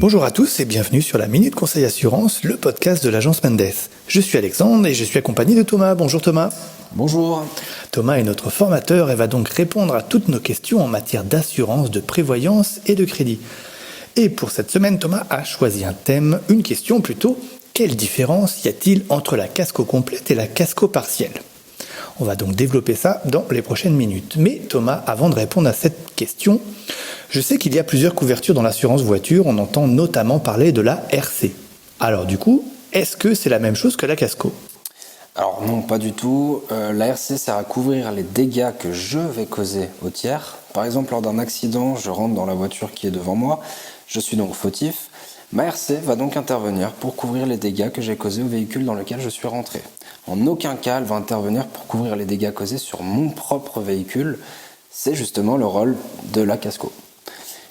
Bonjour à tous et bienvenue sur la Minute Conseil Assurance, le podcast de l'agence Mendes. Je suis Alexandre et je suis accompagné de Thomas. Bonjour Thomas. Bonjour. Thomas est notre formateur et va donc répondre à toutes nos questions en matière d'assurance, de prévoyance et de crédit. Et pour cette semaine, Thomas a choisi un thème, une question plutôt. Quelle différence y a-t-il entre la casco complète et la casco partielle ? On va donc développer ça dans les prochaines minutes. Mais Thomas, avant de répondre à cette question, je sais qu'il y a plusieurs couvertures dans l'assurance voiture. On entend notamment parler de la RC. Alors du coup, est-ce que c'est la même chose que la casco ? Alors non, pas du tout. La RC sert à couvrir les dégâts que je vais causer au tiers. Par exemple, lors d'un accident, je rentre dans la voiture qui est devant moi. Je suis donc fautif. Ma RC va donc intervenir pour couvrir les dégâts que j'ai causés au véhicule dans lequel je suis rentré. En aucun cas, elle va intervenir pour couvrir les dégâts causés sur mon propre véhicule. C'est justement le rôle de la casco.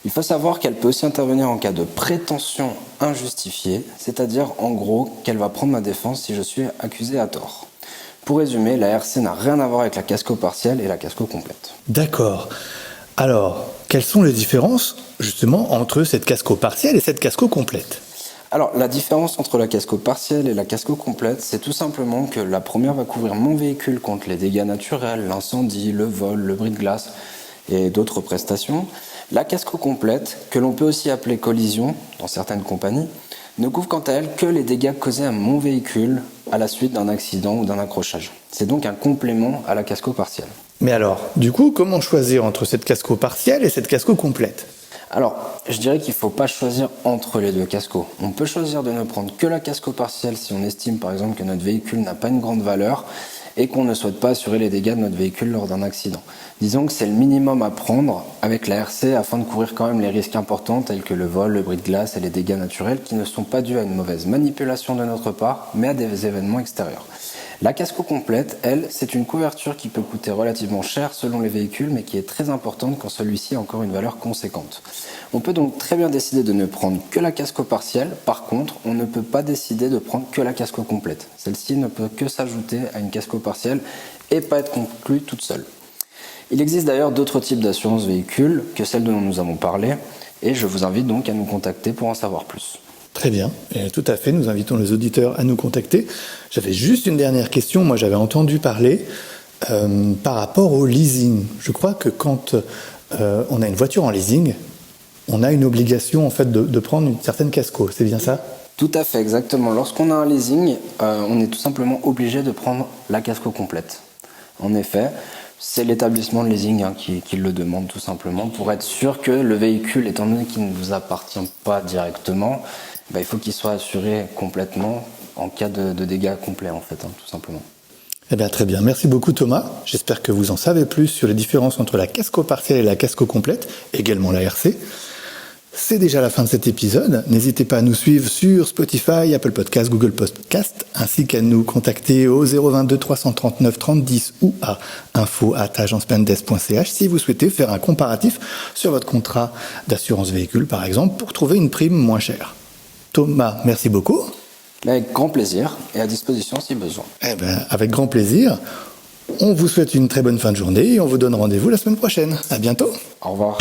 Il faut savoir qu'elle peut aussi intervenir en cas de prétention injustifiée, c'est-à-dire en gros qu'elle va prendre ma défense si je suis accusé à tort. Pour résumer, la RC n'a rien à voir avec la casco partielle et la casco complète. D'accord. Alors, quelles sont les différences justement entre cette casco partielle et cette casco complète ? Alors, la différence entre la casco partielle et la casco complète, c'est tout simplement que la première va couvrir mon véhicule contre les dégâts naturels, l'incendie, le vol, le bris de glace et d'autres prestations. La casco complète, que l'on peut aussi appeler collision dans certaines compagnies, ne couvre quant à elle que les dégâts causés à mon véhicule à la suite d'un accident ou d'un accrochage. C'est donc un complément à la casco partielle. Mais alors, du coup, comment choisir entre cette casco partielle et cette casco complète ? Alors, je dirais qu'il ne faut pas choisir entre les deux cascos. On peut choisir de ne prendre que la casco partielle si on estime par exemple que notre véhicule n'a pas une grande valeur et qu'on ne souhaite pas assurer les dégâts de notre véhicule lors d'un accident. Disons que c'est le minimum à prendre avec la RC afin de couvrir quand même les risques importants tels que le vol, le bris de glace et les dégâts naturels qui ne sont pas dus à une mauvaise manipulation de notre part mais à des événements extérieurs. La casco complète, elle, c'est une couverture qui peut coûter relativement cher selon les véhicules, mais qui est très importante quand celui-ci a encore une valeur conséquente. On peut donc très bien décider de ne prendre que la casco partielle. Par contre, on ne peut pas décider de prendre que la casco complète. Celle-ci ne peut que s'ajouter à une casco partielle et pas être conclue toute seule. Il existe d'ailleurs d'autres types d'assurance véhicule que celle dont nous avons parlé, et je vous invite donc à nous contacter pour en savoir plus. Très bien, et tout à fait, nous invitons les auditeurs à nous contacter. J'avais juste une dernière question, moi j'avais entendu parler par rapport au leasing. Je crois que quand on a une voiture en leasing, on a une obligation en fait de prendre une certaine casco, c'est bien ça ? Tout à fait, exactement. Lorsqu'on a un leasing, on est tout simplement obligé de prendre la casco complète. En effet, c'est l'établissement de leasing qui le demande tout simplement pour être sûr que le véhicule, étant donné qu'il ne vous appartient pas directement, il faut qu'il soit assuré complètement en cas de dégâts complets en fait, tout simplement. Eh bien très bien, merci beaucoup Thomas. J'espère que vous en savez plus sur les différences entre la casco partielle et la casco complète, également la RC. C'est déjà la fin de cet épisode. N'hésitez pas à nous suivre sur Spotify, Apple Podcasts, Google Podcasts, ainsi qu'à nous contacter au 022 339 30 10 ou à info@agencemendes.ch si vous souhaitez faire un comparatif sur votre contrat d'assurance véhicule, par exemple, pour trouver une prime moins chère. Thomas, merci beaucoup. Avec grand plaisir et à disposition si besoin. Avec grand plaisir. On vous souhaite une très bonne fin de journée et on vous donne rendez-vous la semaine prochaine. À bientôt. Au revoir.